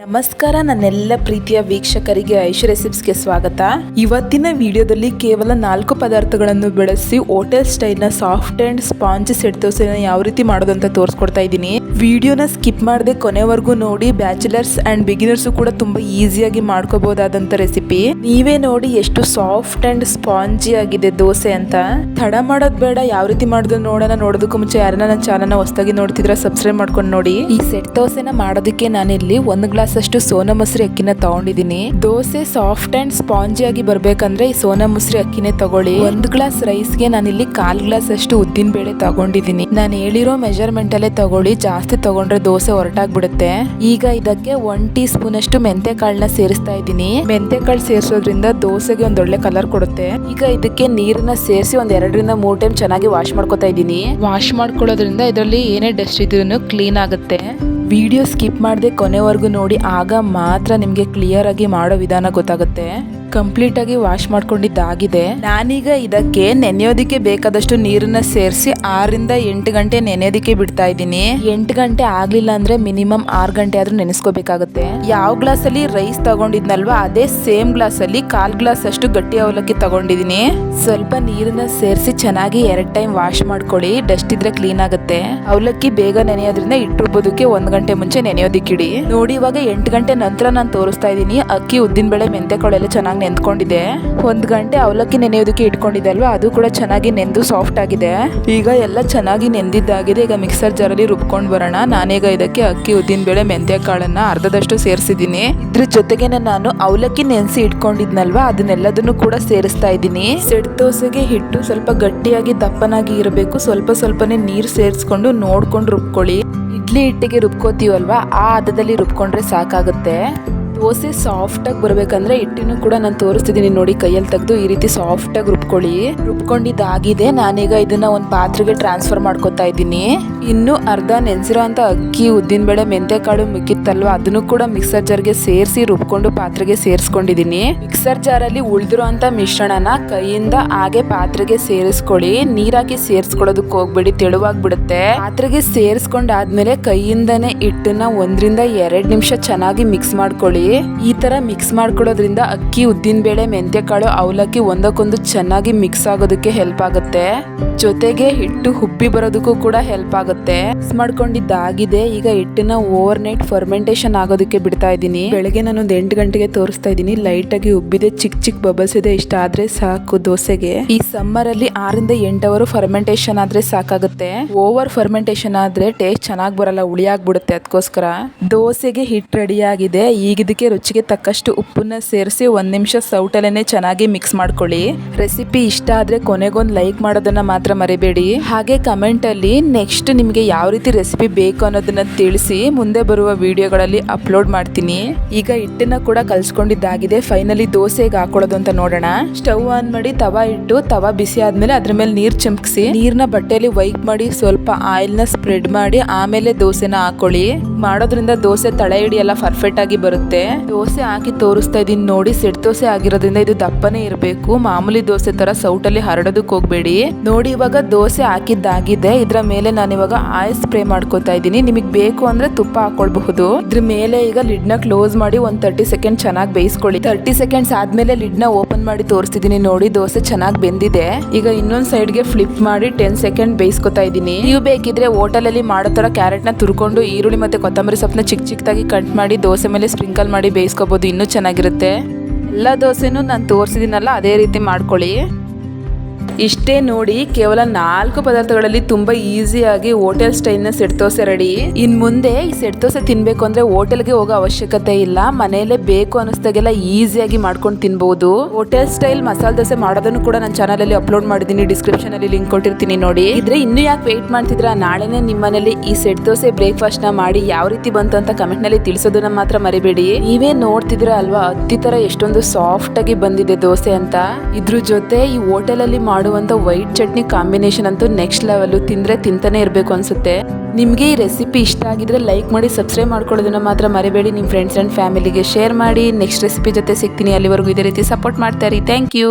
ನಮಸ್ಕಾರ ನನ್ನೆಲ್ಲ ಪ್ರೀತಿಯ ವೀಕ್ಷಕರಿಗೆ ಐಶ್ ರೆಸಿಪ್ಸ್ಗೆ ಸ್ವಾಗತ. ಇವತ್ತಿನ ವಿಡಿಯೋದಲ್ಲಿ ಕೇವಲ 4 ಪದಾರ್ಥಗಳನ್ನು ಬಳಸಿ ಹೋಟೆಲ್ ಸ್ಟೈಲ್ನ ಸಾಫ್ಟ್ ಅಂಡ್ ಸ್ಪಾಂಜ್ ಸೆಟ್ ದೋಸೆನ ಯಾವ ರೀತಿ ಮಾಡೋದು ಅಂತ ತೋರಿಸ್ಕೊಡ್ತಾ ಇದ್ದೀನಿ. ವಿಡಿಯೋನ ಸ್ಕಿಪ್ ಮಾಡದೆ ಕೊನೆವರೆಗೂ ನೋಡಿ. ಬ್ಯಾಚುಲರ್ಸ್ ಅಂಡ್ ಬಿಗಿನರ್ಸ್ ಕೂಡ ತುಂಬಾ ಈಸಿಯಾಗಿ ಮಾಡ್ಕೋಬಹುದಾದಂತ ರೆಸಿಪಿ. ನೀವೇ ನೋಡಿ ಎಷ್ಟು ಸಾಫ್ಟ್ ಅಂಡ್ ಸ್ಪಾಂಜಿ ಆಗಿದೆ ದೋಸೆ ಅಂತ. ತಡ ಮಾಡೋದ್ ಬೇಡ, ಯಾವ ರೀತಿ ಮಾಡೋದು ನೋಡೋಣ. ನೋಡೋದಕ್ಕೂ ಮುಂಚೆ ಯಾರನ್ನ ನನ್ನ ಚಾನಲ್ನ ಹೊಸದಾಗಿ ನೋಡ್ತಿದ್ರೆ ಸಬ್ಸ್ಕ್ರೈಬ್ ಮಾಡ್ಕೊಂಡು ನೋಡಿ. ಈ ಸೆಟ್ ದೋಸೆನ ಮಾಡೋದಕ್ಕೆ ನಾನಿಲ್ಲಿ 1 ಗ್ಲಾಸ್ ಅಷ್ಟು ಸೋನಾ ಮಸೂರಿ ಅಕ್ಕಿನ ತಗೊಂಡಿದ್ದೀನಿ. ದೋಸೆ ಸಾಫ್ಟ್ ಅಂಡ್ ಸ್ಪಾಂಜಿ ಆಗಿ ಬರ್ಬೇಕಂದ್ರೆ ಈ ಸೋನಾ ಮಸೂರಿ ಅಕ್ಕಿನೇ ತಗೊಳ್ಳಿ. 1 ಗ್ಲಾಸ್ ರೈಸ್ಗೆ ನಾನಿಲ್ಲಿ 1/4 ಗ್ಲಾಸ್ ಅಷ್ಟು ಉದ್ದಿನ ಬೇಳೆ ತಗೊಂಡಿದ್ದೀನಿ. ನಾನು ಹೇಳಿರೋ ಮೆಜರ್ಮೆಂಟ್ ಅಲ್ಲೇ ತಗೊಳ್ಳಿ, ಜಾಸ್ತಿ ತಗೊಂಡ್ರೆ ದೋಸೆ ಹೊರಟಾಗ್ಬಿಡುತ್ತೆ. ಈಗ ಇದಕ್ಕೆ 1 ಟೀ ಸ್ಪೂನ್ ಅಷ್ಟು ಮೆಂತೆ ಕಾಳನ್ನ ಸೇರಿಸ್ತಾ ಇದ್ದೀನಿ. ಮೆಂತೆ ಕಾಳು ಸೇರಿಸೋದ್ರಿಂದ ದೋಸೆಗೆ ಒಂದೊಳ್ಳೆ ಕಲರ್ ಕೊಡುತ್ತೆ. ಈಗ ಇದಕ್ಕೆ ನೀರನ್ನ ಸೇರಿಸಿ 2 ರಿಂದ 3 ಟೈಮ್ ಚೆನ್ನಾಗಿ ವಾಶ್ ಮಾಡ್ಕೊತಾ ಇದ್ದೀನಿ. ವಾಶ್ ಮಾಡ್ಕೊಳ್ಳೋದ್ರಿಂದ ಇದರಲ್ಲಿ ಏನೇ ಡಸ್ಟ್ ಇದ್ರೂ ಕ್ಲೀನ್ ಆಗುತ್ತೆ. ವಿಡಿಯೋ ಸ್ಕಿಪ್ ಮಾಡದೆ ಕೊನೆವರೆಗೂ ನೋಡಿ, ಆಗ ಮಾತ್ರ ನಿಮಗೆ ಕ್ಲಿಯರ್ ಆಗಿ ಮಾಡೋ ವಿಧಾನ ಗೊತ್ತಾಗುತ್ತೆ. ಕಂಪ್ಲೀಟ್ ಆಗಿ ವಾಶ್ ಮಾಡ್ಕೊಂಡಿದ್ದಾಗಿದೆ. ನಾನೀಗ ಇದಕ್ಕೆ ನೆನೆಯೋದಿಕ್ಕೆ ಬೇಕಾದಷ್ಟು ನೀರನ್ನ ಸೇರಿಸಿ 6 ರಿಂದ 8 ಗಂಟೆ ನೆನೆಯೋದಿಕ್ಕೆ ಬಿಡ್ತಾ ಇದ್ದೀನಿ. 8 ಗಂಟೆ ಆಗ್ಲಿಲ್ಲ ಅಂದ್ರೆ ಮಿನಿಮಮ್ 6 ಗಂಟೆ ಆದ್ರೂ ನೆನೆಸ್ಕೋಬೇಕಾಗುತ್ತೆ. ಯಾವ ಗ್ಲಾಸ್ ಅಲ್ಲಿ ರೈಸ್ ತಗೊಂಡಿದ್ನಲ್ವಾ ಅದೇ ಸೇಮ್ ಗ್ಲಾಸ್ ಅಲ್ಲಿ 1/4 ಗ್ಲಾಸ್ ಅಷ್ಟು ಗಟ್ಟಿ ಅವಲಕ್ಕಿ ತಗೊಂಡಿದ್ದೀನಿ. ಸ್ವಲ್ಪ ನೀರನ್ನ ಸೇರಿಸಿ ಚೆನ್ನಾಗಿ 2 ಟೈಮ್ ವಾಶ್ ಮಾಡ್ಕೊಳ್ಳಿ. ಡಸ್ಟ್ ಇದ್ರೆ ಕ್ಲೀನ್ ಆಗುತ್ತೆ. ಅವಲಕ್ಕಿ ಬೇಗ ನೆನೆಯೋದ್ರಿಂದ ಇಟ್ಟಿರ್ಬೋದಕ್ಕೆ 1 ಗಂಟೆ ಮುಂಚೆ ನೆನೆಯೋದಿಕ್ಕಿಡಿ. ನೋಡಿ, ಇವಾಗ 8 ಗಂಟೆ ನಂತರ ನಾನು ತೋರಿಸ್ತಾ ಇದ್ದೀನಿ. ಅಕ್ಕಿ, ಉದ್ದಿನ ಬೇಳೆ, ಮೆಂತೆ ಕಾಳೆಲ್ಲ ಚೆನ್ನಾಗಿ ನೆಂದ್ಕೊಂಡಿದೆ. 1 ಗಂಟೆ ಅವಲಕ್ಕಿ ನೆನೆಯೋದಕ್ಕೆ ಇಟ್ಕೊಂಡಿದೆ ಅಲ್ವಾ, ಅದು ಕೂಡ ಚೆನ್ನಾಗಿ ನೆಂದು ಸಾಫ್ಟ್ ಆಗಿದೆ. ಈಗ ಎಲ್ಲ ಚೆನ್ನಾಗಿ ನೆಂದಿದ್ದಾಗಿದೆ. ಈಗ ಮಿಕ್ಸರ್ ಜಾರಲ್ಲಿ ರುಬ್ಕೊಂಡು ಬರೋಣ. ನಾನೀಗ ಇದಕ್ಕೆ ಅಕ್ಕಿ, ಉದ್ದಿನ ಬೇಳೆ, ಮೆಂತೆ ಕಾಳನ್ನ ಅರ್ಧದಷ್ಟು ಸೇರಿಸಿದ್ದೀನಿ. ಇದ್ರ ಜೊತೆಗೆ ನಾನು ಅವಲಕ್ಕಿ ನೆನೆಸಿ ಇಟ್ಕೊಂಡಿದ್ನಲ್ವಾ ಅದನ್ನೆಲ್ಲದನ್ನು ಕೂಡ ಸೇರಿಸ್ತಾ ಇದ್ದೀನಿ. ಸೆಟ್ ದೋಸೆಗೆ ಹಿಟ್ಟು ಸ್ವಲ್ಪ ಗಟ್ಟಿಯಾಗಿ ದಪ್ಪನಾಗಿ ಇರಬೇಕು. ಸ್ವಲ್ಪನೇ ನೀರು ಸೇರಿಸ್ಕೊಂಡು ನೋಡ್ಕೊಂಡು ರುಬ್ಕೊಳ್ಳಿ. ಇಡ್ಲಿ ಹಿಟ್ಟಿಗೆ ರುಬ್ಕೋತೀವಲ್ವಾ ಆ ಹದದಲ್ಲಿ ರುಬ್ಕೊಂಡ್ರೆ ಸಾಕಾಗುತ್ತೆ. ದೋಸೆ ಸಾಫ್ಟ್ ಆಗಿ ಬರ್ಬೇಕಂದ್ರೆ ಹಿಟ್ಟನ್ನು ಕೂಡ ನಾನು ತೋರಿಸ್ತಿದ್ದೀನಿ ನೋಡಿ, ಕೈಯಲ್ಲಿ ತೆಗೆದು ಈ ರೀತಿ ಸಾಫ್ಟ್ ಆಗಿ ರುಬ್ಕೊಳ್ಳಿ. ರುಬ್ಕೊಂಡಿದ್ದಾಗಿದೆ. ನಾನೀಗ ಇದನ್ನ ಒಂದು ಪಾತ್ರೆಗೆ ಟ್ರಾನ್ಸ್ಫರ್ ಮಾಡ್ಕೊತಾ ಇದ್ದೀನಿ. ಇನ್ನು ಅರ್ಧ ನೆನೆಸಿರೋ ಅಂತ ಅಕ್ಕಿ, ಉದ್ದಿನ ಬೇಳೆ, ಮೆಂತೆ ಕಾಳು ಮಿಕ್ಕಿತ್ತಲ್ವಾ ಅದನ್ನು ಕೂಡ ಮಿಕ್ಸರ್ ಜಾರ್ಗೆ ಸೇರಿಸಿ ರುಬ್ಕೊಂಡು ಪಾತ್ರೆಗೆ ಸೇರಿಸ್ಕೊಂಡಿದ್ದೀನಿ. ಮಿಕ್ಸರ್ ಜಾರಲ್ಲಿ ಉಳಿದಿರೋ ಅಂತ ಮಿಶ್ರಣನ ಕೈಯಿಂದ ಹಾಗೆ ಪಾತ್ರೆಗೆ ಸೇರಿಸ್ಕೊಳ್ಳಿ. ನೀರಾಕಿ ಸೇರಿಸ್ಕೊಳ್ಳೋದಕ್ಕೆ ಹೋಗ್ಬೇಡಿ, ತೆಳುವಾಗ್ಬಿಡುತ್ತೆ. ಪಾತ್ರೆಗೆ ಸೇರಿಸ್ಕೊಂಡಾದ್ಮೇಲೆ ಕೈಯಿಂದನೇ ಹಿಟ್ಟನ್ನ 1 ರಿಂದ 2 ನಿಮಿಷ ಚೆನ್ನಾಗಿ ಮಿಕ್ಸ್ ಮಾಡ್ಕೊಳ್ಳಿ. ಈ ತರ ಮಿಕ್ಸ್ ಮಾಡ್ಕೊಳ್ಳೋದ್ರಿಂದ ಅಕ್ಕಿ, ಉದ್ದಿನ ಬೇಳೆ, ಮೆಂತೆ ಕಾಳು, ಅವಲಕ್ಕಿ ಒಂದಕ್ಕೊಂದು ಚೆನ್ನಾಗಿ ಮಿಕ್ಸ್ ಆಗೋದಕ್ಕೆ ಹೆಲ್ಪ್ ಆಗುತ್ತೆ. ಜೊತೆಗೆ ಹಿಟ್ಟು ಹುಬ್ಬಿ ಬರೋದಕ್ಕೂ ಕೂಡ ಹೆಲ್ಪ್ ಆಗುತ್ತೆ. ಮಿಕ್ಸ್ ಮಾಡ್ಕೊಂಡಿದ್ದಾಗಿದೆ. ಈಗ ಹಿಟ್ಟನ್ನ ಓವರ್ ನೈಟ್ ಫರ್ಮೆಂಟೇಶನ್ ಆಗೋದಕ್ಕೆ ಬಿಡ್ತಾ ಇದ್ದೀನಿ. ಬೆಳಗ್ಗೆ ನಾನು 8 ಗಂಟೆಗೆ ತೋರಿಸ್ತಾ ಇದ್ದೀನಿ. ಲೈಟ್ ಆಗಿ ಉಬ್ಬಿದೆ, ಚಿಕ್ಕ ಬಬಲ್ಸ್ ಇದೆ. ಇಷ್ಟ ಆದ್ರೆ ಸಾಕು ದೋಸೆಗೆ. ಈ ಸಮ್ಮರ್ ಅಲ್ಲಿ 6 ರಿಂದ 8 ಅವರ್ ಫರ್ಮೆಂಟೇಶನ್ ಆದ್ರೆ ಸಾಕಾಗುತ್ತೆ. ಓವರ್ ಫರ್ಮೆಂಟೇಶನ್ ಆದ್ರೆ ಟೇಸ್ಟ್ ಚೆನ್ನಾಗಿ ಬರಲ್ಲ, ಹುಳಿಯಾಗ್ಬಿಡುತ್ತೆ. ಅದಕ್ಕೋಸ್ಕರ ದೋಸೆಗೆ ಹಿಟ್ಟು ರೆಡಿ ಆಗಿದೆ. ಈಗ ಇದಕ್ಕೆ ರುಚಿಗೆ ತಕ್ಕಷ್ಟು ಉಪ್ಪನ್ನ ಸೇರಿಸಿ 1 ನಿಮಿಷ ಸೌಟಲ್ಲೇನೆ ಚೆನ್ನಾಗಿ ಮಿಕ್ಸ್ ಮಾಡ್ಕೊಳ್ಳಿ. ರೆಸಿಪಿ ಇಷ್ಟ ಆದ್ರೆ ಕೊನೆಗೊಂದು ಲೈಕ್ ಮಾಡೋದನ್ನ ಮಾತ್ರ ಮರಿಬೇಡಿ. ಹಾಗೆ ಕಮೆಂಟ್ ಅಲ್ಲಿ ನೆಕ್ಸ್ಟ್ ನಿಮಗೆ ಯಾವ ರೀತಿ ರೆಸಿಪಿ ಬೇಕು ಅನ್ನೋದನ್ನ ತಿಳಿಸಿ. ಮುಂದೆ ಬರುವ ವಿಡಿಯೋಗಳಲ್ಲಿ ಅಪ್ಲೋಡ್ ಮಾಡ್ತೀನಿ. ಈಗ ಹಿಟ್ಟನ್ನ ಕೂಡ ಕಲ್ಸ್ಕೊಂಡಿದ್ದಾಗಿದೆ. ಫೈನಲಿ ದೋಸೆಗೆ ಹಾಕೊಳ್ಳೋದು ಅಂತ ನೋಡೋಣ. ಸ್ಟವ್ ಆನ್ ಮಾಡಿ ತವಾ ಇಟ್ಟು, ತವಾ ಬಿಸಿ ಆದ್ಮೇಲೆ ಅದ್ರ ಮೇಲೆ ನೀರ್ ಚಿಮ್ಕಿಸಿ, ನೀರ್ನ ಬಟ್ಟೆಯಲ್ಲಿ ವೈಪ್ ಮಾಡಿ ಸ್ವಲ್ಪ ಆಯಿಲ್ ನ ಸ್ಪ್ರೆಡ್ ಮಾಡಿ ಆಮೇಲೆ ದೋಸೆನ ಹಾಕೊಳ್ಳಿ. ಮಾಡೋದ್ರಿಂದ ದೋಸೆ ತಳ ಹಿಡಿಯಲ್ಲ, ಪರ್ಫೆಕ್ಟ್ ಆಗಿ ಬರುತ್ತೆ. ದೋಸೆ ಹಾಕಿ ತೋರಿಸ್ತಾ ಇದೀನಿ ನೋಡಿ. ಸೆಟ್ ದೋಸೆ ಆಗಿರೋದ್ರಿಂದ ಇದು ದಪ್ಪನೇ ಇರಬೇಕು. ಮಾಮೂಲಿ ದೋಸೆ ತರ ಸೌಟಲ್ಲಿ ಹರಡೋದಕ್ಕೆ ಹೋಗ್ಬೇಡಿ. ನೋಡಿ, ಇವಾಗ ದೋಸೆ ಹಾಕಿದ್ದಾಗಿದೆ. ಇದ್ರ ಮೇಲೆ ನಾನು ಇವಾಗ ಆಯಿಲ್ ಸ್ಪ್ರೇ ಮಾಡ್ಕೋತಾ ಇದ್ದೀನಿ. ನಿಮಗೆ ಬೇಕು ಅಂದ್ರೆ ತುಪ್ಪ ಹಾಕೊಳ್ಬಹುದು. ಇದ್ರ ಮೇಲೆ ಈಗ ಲಿಡ್ ನ ಕ್ಲೋಸ್ ಮಾಡಿ 30 ಸೆಕೆಂಡ್ ಚೆನ್ನಾಗಿ ಬೇಯಿಸ್ಕೊಳ್ಳಿ. 30 ಸೆಕೆಂಡ್ಸ್ ಆದ್ಮೇಲೆ ಲಿಡ್ ನ ಓಪನ್ ಮಾಡಿ ತೋರಿಸ್ತಿದ್ದೀನಿ ನೋಡಿ. ದೋಸೆ ಚೆನ್ನಾಗಿ ಬೆಂದಿದೆ. ಈಗ ಇನ್ನೊಂದ್ ಸೈಡ್ ಗೆ ಫ್ಲಿಪ್ ಮಾಡಿ 10 ಸೆಕೆಂಡ್ ಬೇಯಿಸ್ಕೊತಾ ಇದ್ದೀನಿ. ನೀವು ಬೇಕಿದ್ರೆ ಹೋಟೆಲ್ ಅಲ್ಲಿ ಮಾಡೋ ತರ ಕ್ಯಾರೆಟ್ ನ ತುರ್ಕೊಂಡು ಈರುಳ್ಳಿ ಮತ್ತೆ ಕೊತ್ತಂಬರಿ ಸೊಪ್ಪನ್ನ ಚಿಕ್ಕದಾಗಿ ಕಟ್ ಮಾಡಿ ದೋಸೆ ಮೇಲೆ ಸ್ಪ್ರಿಂಕಲ್ ಮಾಡಿ ಬೇಯಿಸ್ಕೋಬಹುದು. ಇನ್ನೂ ಚೆನ್ನಾಗಿರುತ್ತೆ. ಎಲ್ಲ ದೋಸೆನೂ ನಾನು ತೋರಿಸಿದ್ದೀನಲ್ಲ ಅದೇ ರೀತಿ ಮಾಡ್ಕೊಳ್ಳಿ. ಇಷ್ಟೇ ನೋಡಿ, ಕೇವಲ 4 ಪದಾರ್ಥಗಳಲ್ಲಿ ತುಂಬಾ ಈಸಿಯಾಗಿ ಹೋಟೆಲ್ ಸ್ಟೈಲ್ನ ಸೆಟ್ ದೋಸೆ ರೆಡಿ. ಇನ್ ಮುಂದೆ ಈ ಸೆಟ್ ದೋಸೆ ತಿನ್ಬೇಕು ಅಂದ್ರೆ ಹೋಟೆಲ್ಗೆ ಹೋಗೋ ಅವಶ್ಯಕತೆ ಇಲ್ಲ. ಮನೆಯಲ್ಲೇ ಬೇಕು ಅನಿಸ್ದಾಗೆಲ್ಲ ಈಸಿಯಾಗಿ ಮಾಡ್ಕೊಂಡು ತಿನ್ಬಹುದು. ಹೋಟೆಲ್ ಸ್ಟೈಲ್ ಮಸಾಲೆ ದೋಸೆ ಮಾಡೋದನ್ನು ಕೂಡ ನನ್ನ ಚಾನಲ್ ಅಲ್ಲಿ ಅಪ್ಲೋಡ್ ಮಾಡಿದ್ದೀನಿ. ಡಿಸ್ಕ್ರಿಪ್ಷನ್ ಅಲ್ಲಿ ಲಿಂಕ್ ಕೊಟ್ಟಿರ್ತೀನಿ ನೋಡಿ. ಇದ್ರೆ ಇನ್ನು ಯಾಕೆ ವೇಟ್ ಮಾಡ್ತಿದ್ರ, ನಾಳೆನೆ ನಿಮ್ಮ ಮನೇಲಿ ಈ ಸೆಟ್ ದೋಸೆ ಬ್ರೇಕ್ಫಾಸ್ಟ್ ನ ಮಾಡಿ ಯಾವ ರೀತಿ ಬಂತು ಅಂತ ಕಮೆಂಟ್ ನಲ್ಲಿ ತಿಳಿಸೋದನ್ನ ಮಾತ್ರ ಮರಿಬೇಡಿ. ನೀವೇ ನೋಡ್ತಿದ್ರ ಅಲ್ವಾ ಹತ್ತಿ ತರ ಎಷ್ಟೊಂದು ಸಾಫ್ಟ್ ಆಗಿ ಬಂದಿದೆ ದೋಸೆ ಅಂತ. ಇದ್ರ ಜೊತೆ ಈ ಹೋಟೆಲ್ ಅಲ್ಲಿ ಮಾಡುವಂತ ವೈಟ್ ಚಟ್ನಿ ಕಾಂಬಿನೇಷನ್ ಅಂತೂ ನೆಕ್ಸ್ಟ್ ಲೆವೆಲ್. ತಿಂದ್ರೆ ತಿಂತಾನೆ ಇರಬೇಕು ಅನ್ಸುತ್ತೆ. ನಿಮಗೆ ಈ ರೆಸಿಪಿ ಇಷ್ಟ ಆಗಿದ್ರೆ ಲೈಕ್ ಮಾಡಿ, ಸಬ್ಸ್ಕ್ರೈಬ್ ಮಾಡ್ಕೊಳ್ಳೋದನ್ನ ಮಾತ್ರ ಮರಿಬೇಡಿ. ನಿಮ್ಮ ಫ್ರೆಂಡ್ಸ್ ಅಂಡ್ ಫ್ಯಾಮಿಲಿಗೆ ಶೇರ್ ಮಾಡಿ. ನೆಕ್ಸ್ಟ್ ರೆಸಿಪಿ ಜೊತೆ ಸಿಗ್ತೀನಿ. ಅಲ್ಲಿವರೆಗೂ ಇದೇ ರೀತಿ ಸಪೋರ್ಟ್ ಮಾಡ್ತಾ ಇರಿ. Thank you.